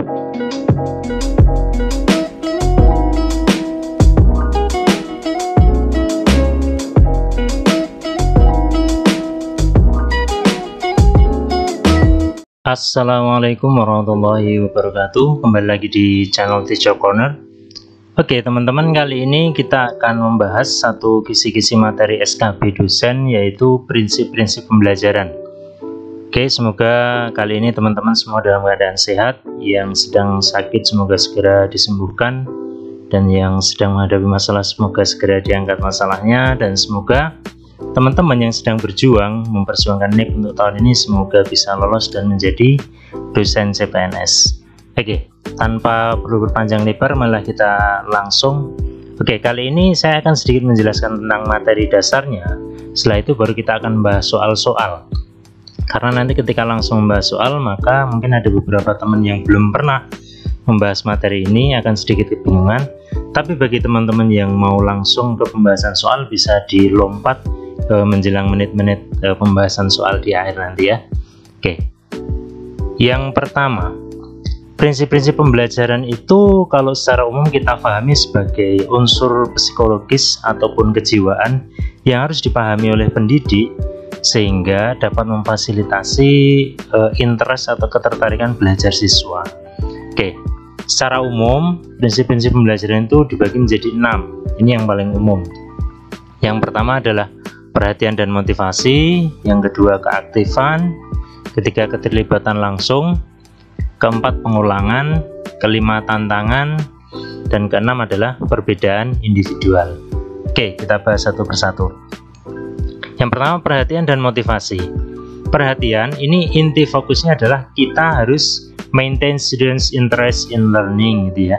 Assalamualaikum warahmatullahi wabarakatuh. Kembali lagi di channel Teacher Corner. Oke teman-teman, kali ini kita akan membahas satu kisi-kisi materi SKB dosen, yaitu prinsip-prinsip pembelajaran. Oke, semoga kali ini teman-teman semua dalam keadaan sehat. Yang sedang sakit semoga segera disembuhkan, dan yang sedang menghadapi masalah semoga segera diangkat masalahnya, dan semoga teman-teman yang sedang berjuang memperjuangkan NIP untuk tahun ini semoga bisa lolos dan menjadi dosen CPNS. Oke, tanpa perlu berpanjang lebar, malah kita langsung. Oke, kali ini saya akan sedikit menjelaskan tentang materi dasarnya. Setelah itu baru kita akan membahas soal-soal. Karena nanti ketika langsung membahas soal, maka mungkin ada beberapa teman yang belum pernah membahas materi ini akan sedikit kebingungan. Tapi bagi teman-teman yang mau langsung ke pembahasan soal, bisa dilompat menjelang menit-menit pembahasan soal di akhir nanti ya. Oke, yang pertama, prinsip-prinsip pembelajaran itu kalau secara umum kita pahami sebagai unsur psikologis ataupun kejiwaan yang harus dipahami oleh pendidik sehingga dapat memfasilitasi interest atau ketertarikan belajar siswa. Oke, secara umum prinsip-prinsip pembelajaran itu dibagi menjadi 6. Ini yang paling umum. Yang pertama adalah perhatian dan motivasi, yang kedua keaktifan, ketiga keterlibatan langsung, keempat pengulangan, kelima tantangan, dan keenam adalah perbedaan individual. Oke, kita bahas satu persatu. Yang pertama, perhatian dan motivasi. Perhatian ini inti fokusnya adalah kita harus maintain students interest in learning gitu ya.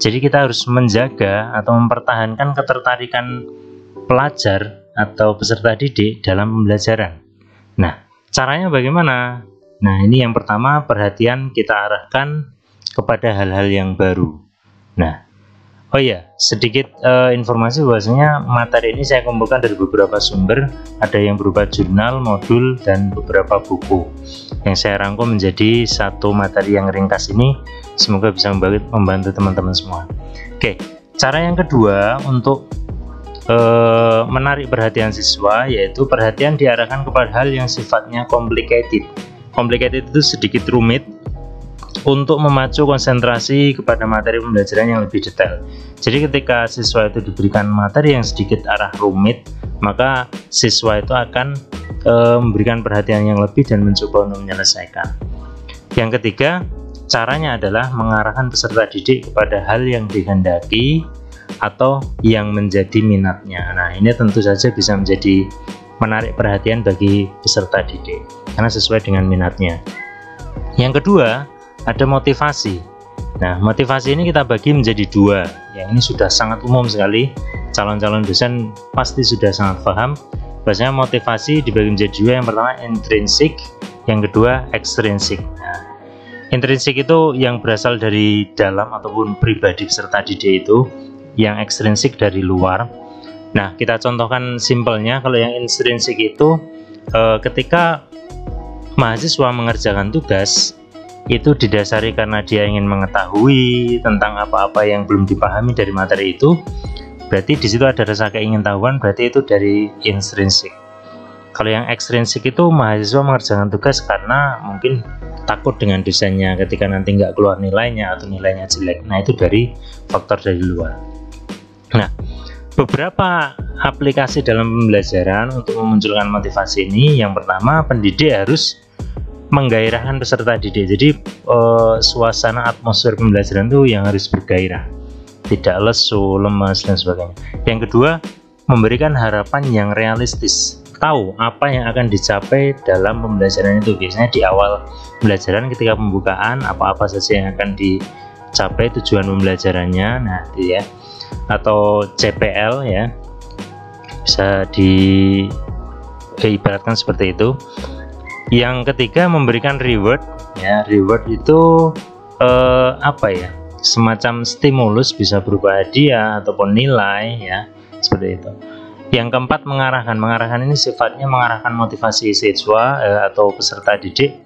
Jadi kita harus menjaga atau mempertahankan ketertarikan pelajar atau peserta didik dalam pembelajaran. Nah, caranya bagaimana? Nah, ini yang pertama, perhatian kita arahkan kepada hal-hal yang baru. Nah, oh ya, sedikit informasi bahwasanya materi ini saya kumpulkan dari beberapa sumber, ada yang berupa jurnal, modul, dan beberapa buku yang saya rangkum menjadi satu materi yang ringkas ini. Semoga bisa membantu teman-teman semua. Oke, cara yang kedua untuk menarik perhatian siswa, yaitu perhatian diarahkan kepada hal yang sifatnya complicated. Complicated itu sedikit rumit untuk memacu konsentrasi kepada materi pembelajaran yang lebih detail. Jadi ketika siswa itu diberikan materi yang sedikit arah rumit, maka siswa itu akan memberikan perhatian yang lebih dan mencoba untuk menyelesaikan. Yang ketiga, caranya adalah mengarahkan peserta didik kepada hal yang dikehendaki atau yang menjadi minatnya. Nah, ini tentu saja bisa menjadi menarik perhatian bagi peserta didik karena sesuai dengan minatnya. Yang kedua, ada motivasi. Nah, motivasi ini kita bagi menjadi 2. Yang ini sudah sangat umum sekali, calon-calon dosen pasti sudah sangat paham. Bahasanya motivasi dibagi menjadi 2. Yang pertama intrinsik, yang kedua ekstrinsik. Nah, intrinsik itu yang berasal dari dalam ataupun pribadi peserta didik itu, yang ekstrinsik dari luar. Nah, kita contohkan simpelnya. Kalau yang intrinsik itu ketika mahasiswa mengerjakan tugas itu didasari karena dia ingin mengetahui tentang apa-apa yang belum dipahami dari materi itu, berarti di situ ada rasa keingintahuan, berarti itu dari intrinsik. Kalau yang ekstrinsik itu mahasiswa mengerjakan tugas karena mungkin takut dengan dosennya ketika nanti nggak keluar nilainya atau nilainya jelek. Nah, itu dari faktor dari luar. Nah, beberapa aplikasi dalam pembelajaran untuk memunculkan motivasi ini. Yang pertama, pendidik harus menggairahkan peserta didik. Jadi suasana atmosfer pembelajaran itu yang harus bergairah, tidak lesu, lemas, dan sebagainya. Yang kedua, memberikan harapan yang realistis, tahu apa yang akan dicapai dalam pembelajaran itu. Biasanya di awal pembelajaran ketika pembukaan, apa-apa saja yang akan dicapai tujuan pembelajarannya. Nah, itu ya, atau CPL ya, bisa diibaratkan seperti itu. Yang ketiga, memberikan reward ya. Reward itu apa ya, semacam stimulus, bisa berupa hadiah ataupun nilai ya, seperti itu. Yang keempat, mengarahkan ini sifatnya mengarahkan motivasi siswa atau peserta didik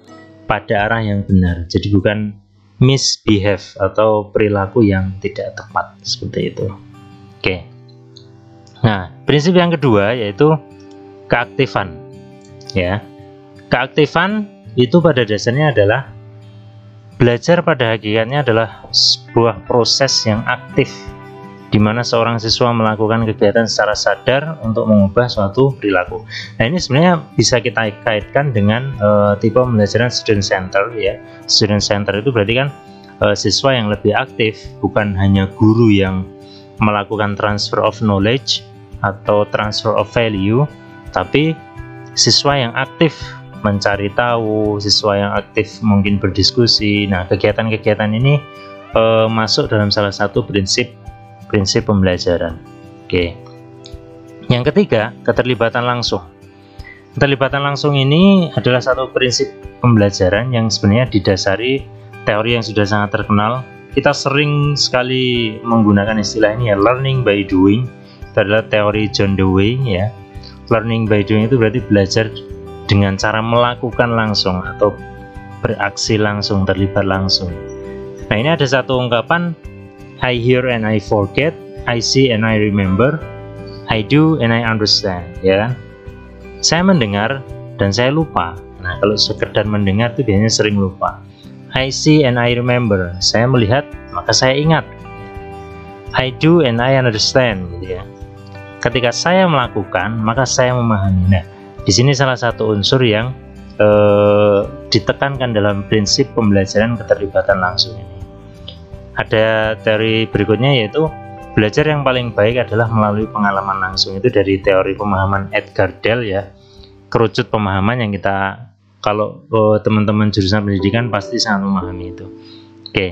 pada arah yang benar. Jadi bukan misbehave atau perilaku yang tidak tepat seperti itu. Oke. Nah, prinsip yang kedua yaitu keaktifan. Ya. Keaktifan itu pada dasarnya adalah belajar pada hakikatnya adalah sebuah proses yang aktif di mana seorang siswa melakukan kegiatan secara sadar untuk mengubah suatu perilaku. Nah, ini sebenarnya bisa kita kaitkan dengan tipe pembelajaran student center ya. Student center itu berarti kan siswa yang lebih aktif, bukan hanya guru yang melakukan transfer of knowledge atau transfer of value, tapi siswa yang aktif mencari tahu, siswa yang aktif mungkin berdiskusi. Nah, kegiatan-kegiatan ini masuk dalam salah satu prinsip pembelajaran. Oke. Yang ketiga, keterlibatan langsung. Keterlibatan langsung ini adalah satu prinsip pembelajaran yang sebenarnya didasari teori yang sudah sangat terkenal. Kita sering sekali menggunakan istilah ini ya, learning by doing. Itu adalah teori John Dewey ya. Learning by doing itu berarti belajar dengan cara melakukan langsung atau beraksi langsung, terlibat langsung. Nah, ini ada satu ungkapan, I hear and I forget, I see and I remember, I do and I understand, ya kan? Saya mendengar dan saya lupa. Nah, kalau sekedar mendengar itu biasanya sering lupa. I see and I remember, saya melihat maka saya ingat. I do and I understand, gitu ya. Ketika saya melakukan maka saya memahami. Nah, di sini salah satu unsur yang ditekankan dalam prinsip pembelajaran keterlibatan langsung ini. Ada teori berikutnya yaitu belajar yang paling baik adalah melalui pengalaman langsung. Itu dari teori pemahaman Edgar Dell ya, kerucut pemahaman yang kita kalau teman-teman jurusan pendidikan pasti sangat memahami itu. Oke.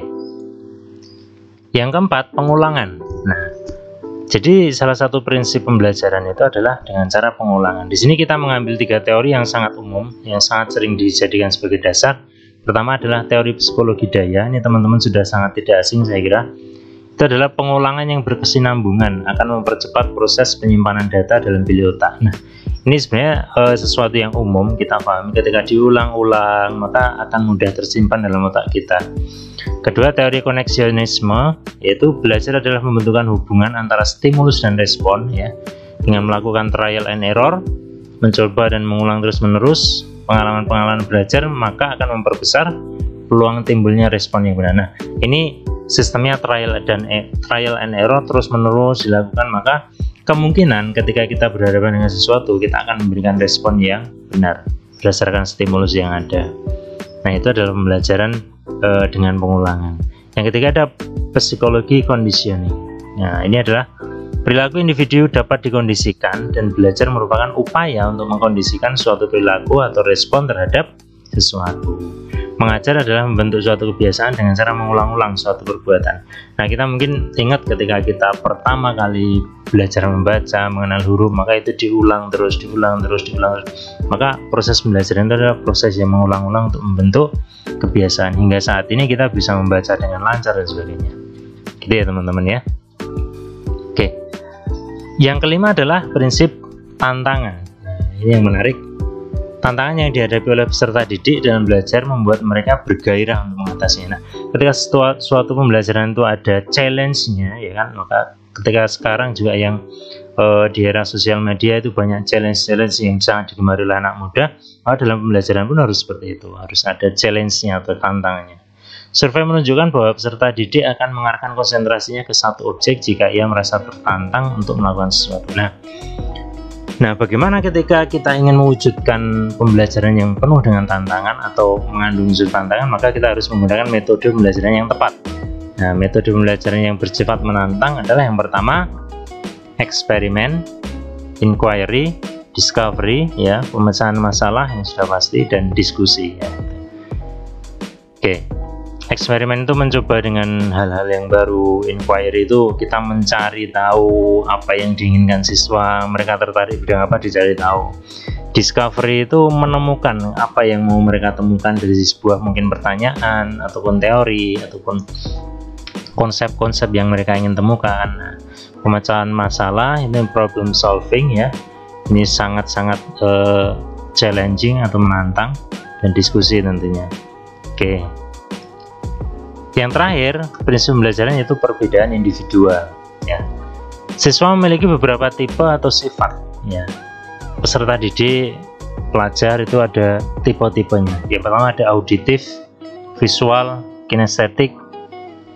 Yang keempat, pengulangan. Nah, jadi salah satu prinsip pembelajaran itu adalah dengan cara pengulangan. Di sini kita mengambil 3 teori yang sangat umum, yang sangat sering dijadikan sebagai dasar. Pertama adalah teori psikologi daya. Ini teman-teman sudah sangat tidak asing saya kira. Itu adalah pengulangan yang berkesinambungan akan mempercepat proses penyimpanan data dalam bilik otak. Nah, ini sebenarnya sesuatu yang umum kita pahami. Ketika diulang-ulang maka akan mudah tersimpan dalam otak kita. Kedua, teori koneksionisme, yaitu belajar adalah membentukkan hubungan antara stimulus dan respon ya, dengan melakukan trial and error, mencoba dan mengulang terus-menerus pengalaman-pengalaman belajar, maka akan memperbesar peluang timbulnya respon yang benar. Nah, ini sistemnya trial and error terus-menerus dilakukan, maka kemungkinan ketika kita berhadapan dengan sesuatu kita akan memberikan respon yang benar berdasarkan stimulus yang ada. Nah, itu adalah pembelajaran dengan pengulangan. Yang ketiga ada psikologi conditioning. Nah, ini adalah perilaku individu dapat dikondisikan dan belajar merupakan upaya untuk mengkondisikan suatu perilaku atau respon terhadap sesuatu. Mengajar adalah membentuk suatu kebiasaan dengan cara mengulang-ulang suatu perbuatan. Nah, kita mungkin ingat ketika kita pertama kali belajar membaca, mengenal huruf, maka itu diulang terus. Maka proses pembelajaran itu adalah proses yang mengulang-ulang untuk membentuk kebiasaan. Hingga saat ini kita bisa membaca dengan lancar dan sebagainya. Gitu ya teman-teman ya. Oke. Yang kelima adalah prinsip tantangan. Nah, ini yang menarik. Tantangan yang dihadapi oleh peserta didik dalam belajar membuat mereka bergairah untuk mengatasinya. Nah, ketika suatu pembelajaran itu ada challenge-nya, ya kan, maka ketika sekarang juga yang di era sosial media itu banyak challenge yang sangat digemari oleh anak muda, maka dalam pembelajaran pun harus seperti itu, harus ada challenge-nya atau tantangannya. Survei menunjukkan bahwa peserta didik akan mengarahkan konsentrasinya ke satu objek jika ia merasa tertantang untuk melakukan sesuatu. Nah, bagaimana ketika kita ingin mewujudkan pembelajaran yang penuh dengan tantangan atau mengandung unsur tantangan, maka kita harus menggunakan metode pembelajaran yang tepat. Nah, metode pembelajaran yang bersifat menantang adalah yang pertama, eksperimen, inquiry, discovery, ya, pemecahan masalah yang sudah pasti, dan diskusi. Ya. Oke. Eksperimen itu mencoba dengan hal-hal yang baru. Inquiry itu kita mencari tahu apa yang diinginkan siswa, mereka tertarik bidang apa, dicari tahu. Discovery itu menemukan apa yang mau mereka temukan dari sebuah mungkin pertanyaan ataupun teori ataupun konsep-konsep yang mereka ingin temukan. Nah, pemecahan masalah ini problem solving ya, ini sangat-sangat challenging atau menantang, dan diskusi tentunya. Oke. Yang terakhir, prinsip pembelajaran yaitu perbedaan individual. Ya. Siswa memiliki beberapa tipe atau sifat. Ya. Peserta didik, pelajar itu ada tipe-tipenya. Yang pertama ada auditif, visual, kinestetik,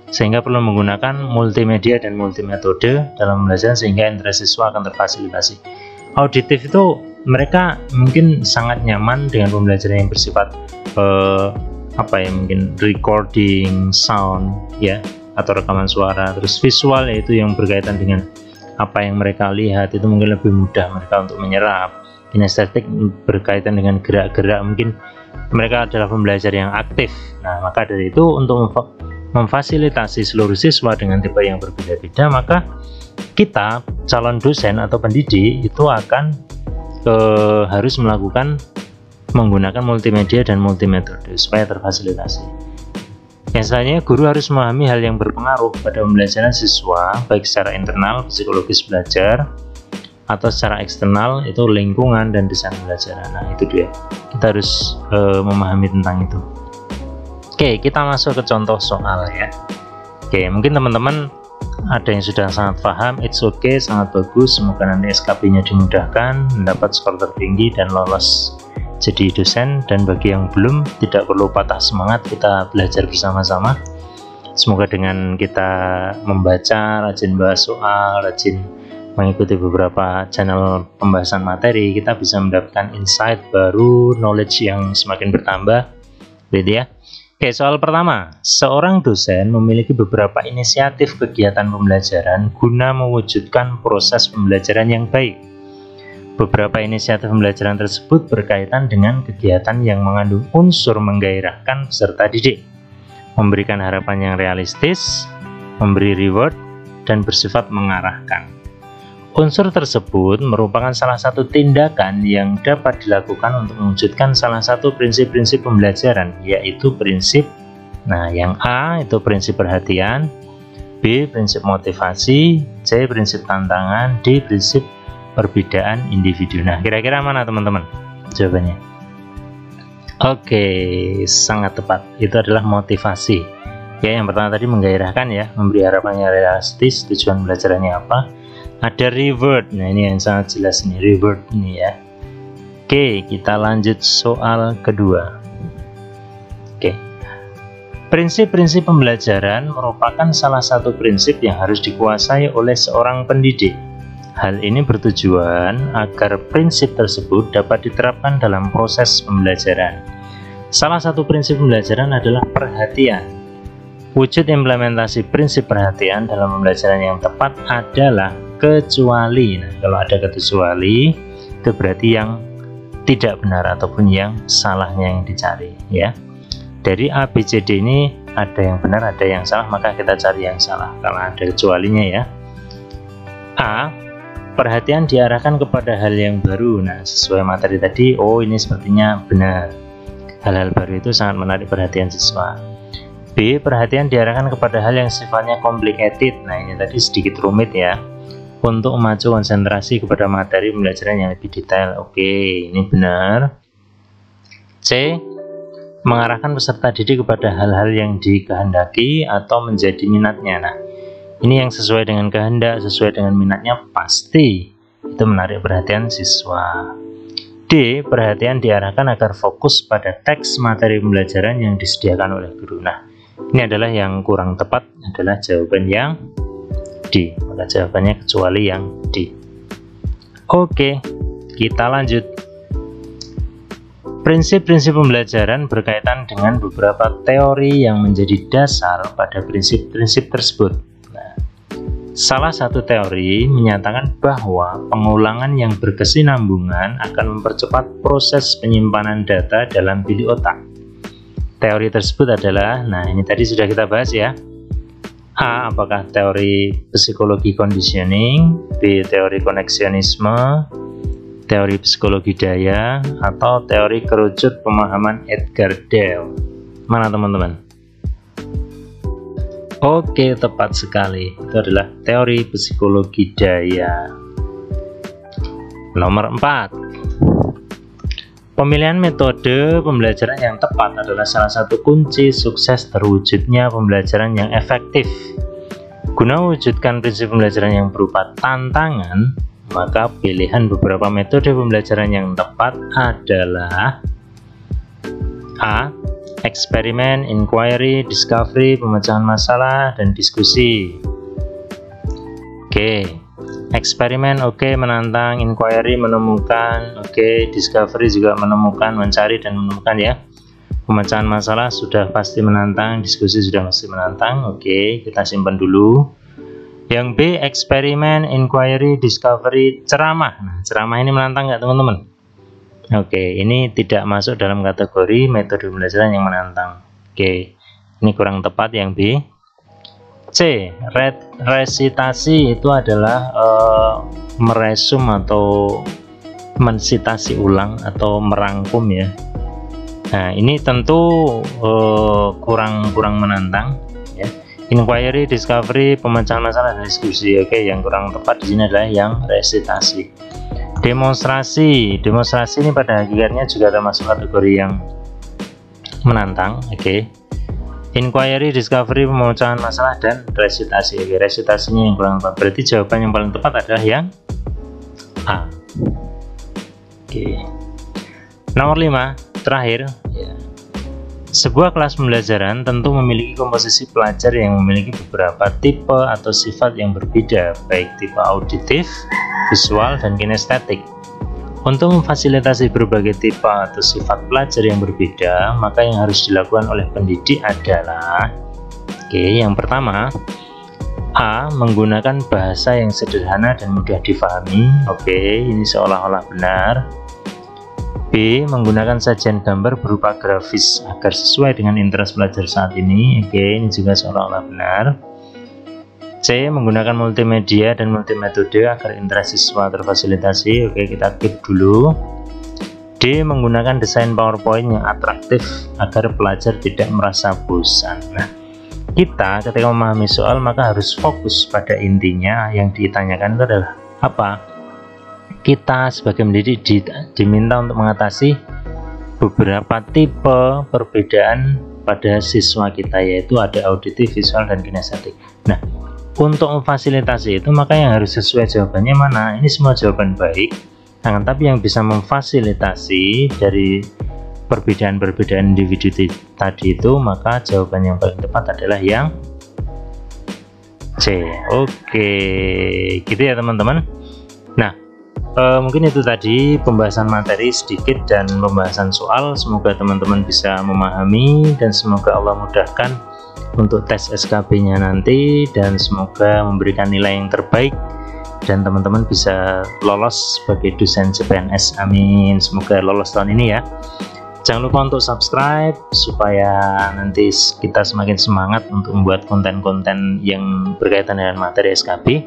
sehingga perlu menggunakan multimedia dan multimetode dalam pembelajaran sehingga interest siswa akan terfasilitasi. Auditif itu mereka mungkin sangat nyaman dengan pembelajaran yang bersifat mungkin recording sound ya, atau rekaman suara. Terus visual yaitu yang berkaitan dengan apa yang mereka lihat, itu mungkin lebih mudah mereka untuk menyerap. Kinestetik berkaitan dengan gerak-gerak, mungkin mereka adalah pembelajar yang aktif. Nah, maka dari itu untuk memfasilitasi seluruh siswa dengan tipe yang berbeda-beda, maka kita calon dosen atau pendidik itu akan harus menggunakan multimedia dan multimetode supaya terfasilitasi. Yang selanjutnya, guru harus memahami hal yang berpengaruh pada pembelajaran siswa, baik secara internal, psikologis belajar, atau secara eksternal, itu lingkungan dan desain pembelajaran. Nah, itu dia. Kita harus memahami tentang itu. Oke, kita masuk ke contoh soal ya. Oke, mungkin teman-teman ada yang sudah sangat paham, it's okay, sangat bagus. Semoga nanti SKB-nya dimudahkan, mendapat skor tertinggi dan lolos jadi dosen. Dan bagi yang belum, tidak perlu patah semangat, kita belajar bersama-sama. Semoga dengan kita membaca, rajin bahas soal, rajin mengikuti beberapa channel pembahasan materi, kita bisa mendapatkan insight baru, knowledge yang semakin bertambah, gitu ya. Oke, soal pertama, seorang dosen memiliki beberapa inisiatif kegiatan pembelajaran guna mewujudkan proses pembelajaran yang baik. Beberapa inisiatif pembelajaran tersebut berkaitan dengan kegiatan yang mengandung unsur menggairahkan peserta didik, memberikan harapan yang realistis, memberi reward, dan bersifat mengarahkan. Unsur tersebut merupakan salah satu tindakan yang dapat dilakukan untuk mewujudkan salah satu prinsip-prinsip pembelajaran, yaitu prinsip, yang A itu prinsip perhatian, B prinsip motivasi, C prinsip tantangan, D prinsip perbedaan individu. Nah, kira-kira mana teman-teman jawabannya? Oke, sangat tepat. Itu adalah motivasi. Ya, yang pertama tadi menggairahkan ya, memberi harapan yang realistis, tujuan belajarannya apa. Ada reward, nah ini yang sangat jelas nih, reward ini ya. Oke, kita lanjut soal kedua. Oke, prinsip-prinsip pembelajaran merupakan salah satu prinsip yang harus dikuasai oleh seorang pendidik. Hal ini bertujuan agar prinsip tersebut dapat diterapkan dalam proses pembelajaran. Salah satu prinsip pembelajaran adalah perhatian. Wujud implementasi prinsip perhatian dalam pembelajaran yang tepat adalah kecuali. Nah, kalau ada kecuali, itu berarti yang tidak benar ataupun yang salahnya yang dicari ya. Dari A, B, C, D ini ada yang benar, ada yang salah, maka kita cari yang salah kalau ada kecualinya ya. A, perhatian diarahkan kepada hal yang baru. Nah, sesuai materi tadi, oh ini sepertinya benar. Hal-hal baru itu sangat menarik perhatian siswa. B, perhatian diarahkan kepada hal yang sifatnya complicated. Nah, ini tadi sedikit rumit ya, untuk memacu konsentrasi kepada materi pembelajaran yang lebih detail. Oke, ini benar. C, mengarahkan peserta didik kepada hal-hal yang dikehendaki atau menjadi minatnya. Nah, ini yang sesuai dengan kehendak, sesuai dengan minatnya, pasti itu menarik perhatian siswa. D, perhatian diarahkan agar fokus pada teks materi pembelajaran yang disediakan oleh guru. Nah, ini adalah yang kurang tepat, adalah jawaban yang D. Maka jawabannya kecuali yang D. Oke, kita lanjut. Prinsip-prinsip pembelajaran berkaitan dengan beberapa teori yang menjadi dasar pada prinsip-prinsip tersebut. Nah, salah satu teori menyatakan bahwa pengulangan yang berkesinambungan akan mempercepat proses penyimpanan data dalam bilik otak. Teori tersebut adalah, nah ini tadi sudah kita bahas ya. A, apakah teori psikologi conditioning, B, teori koneksionisme, teori psikologi daya, atau teori kerucut pemahaman Edgar Dale. Mana teman-teman? Oke, tepat sekali. Itu adalah teori psikologi daya. Nomor 4. Pemilihan metode pembelajaran yang tepat adalah salah satu kunci sukses terwujudnya pembelajaran yang efektif. Guna mewujudkan prinsip pembelajaran yang berupa tantangan, maka pilihan beberapa metode pembelajaran yang tepat adalah A. Eksperimen, inquiry, discovery, pemecahan masalah, dan diskusi. Oke. Eksperimen menantang, inquiry menemukan, discovery juga menemukan, mencari dan menemukan ya. Pemecahan masalah sudah pasti menantang, diskusi sudah pasti menantang. Kita simpan dulu. Yang B, eksperimen, inquiry, discovery, ceramah. Nah, ceramah ini menantang nggak teman-teman? Ini tidak masuk dalam kategori metode pembelajaran yang menantang. Ini kurang tepat yang B. C, resitasi itu adalah meresum atau mensitasi ulang atau merangkum ya. Nah, ini tentu kurang menantang ya. Inquiry, discovery, pemecahan masalah, dan diskusi. Yang kurang tepat di sini adalah yang resitasi. Demonstrasi ini pada hakikatnya juga termasuk kategori yang menantang. Inquiry, discovery, pemecahan masalah, dan resitasi. Resitasinya yang kurang tepat. Berarti jawaban yang paling tepat adalah yang A. Nomor 5, terakhir ya. Sebuah kelas pembelajaran tentu memiliki komposisi pelajar yang memiliki beberapa tipe atau sifat yang berbeda, baik tipe auditif, visual, dan kinestetik. Untuk memfasilitasi berbagai tipe atau sifat pelajar yang berbeda, maka yang harus dilakukan oleh pendidik adalah yang pertama, A. Menggunakan bahasa yang sederhana dan mudah difahami. Ini seolah-olah benar. B. Menggunakan sajian gambar berupa grafis agar sesuai dengan interest pelajar saat ini. Ini juga seolah-olah benar. C. Menggunakan multimedia dan multimetode agar interaksi siswa terfasilitasi. Kita keep dulu. D. Menggunakan desain PowerPoint yang atraktif agar pelajar tidak merasa bosan. Nah, kita ketika memahami soal maka harus fokus pada intinya. Yang ditanyakan itu adalah apa? Kita sebagai pendidik diminta untuk mengatasi beberapa tipe perbedaan pada siswa kita, yaitu ada auditif, visual, dan kinestetik. Nah, untuk memfasilitasi itu maka yang harus sesuai jawabannya mana? Ini semua jawaban baik, tapi yang bisa memfasilitasi dari perbedaan-perbedaan individu tadi itu, maka jawaban yang paling tepat adalah yang C. Gitu ya teman-teman. Nah, mungkin itu tadi pembahasan materi sedikit dan pembahasan soal. Semoga teman-teman bisa memahami dan semoga Allah mudahkan untuk tes SKB-nya nanti, dan semoga memberikan nilai yang terbaik dan teman-teman bisa lolos sebagai dosen CPNS. Amin. Semoga lolos tahun ini ya. Jangan lupa untuk subscribe supaya nanti kita semakin semangat untuk membuat konten-konten yang berkaitan dengan materi SKB,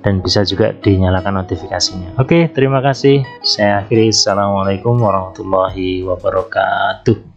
dan bisa juga dinyalakan notifikasinya. Terima kasih. Saya akhiri. Assalamualaikum warahmatullahi wabarakatuh.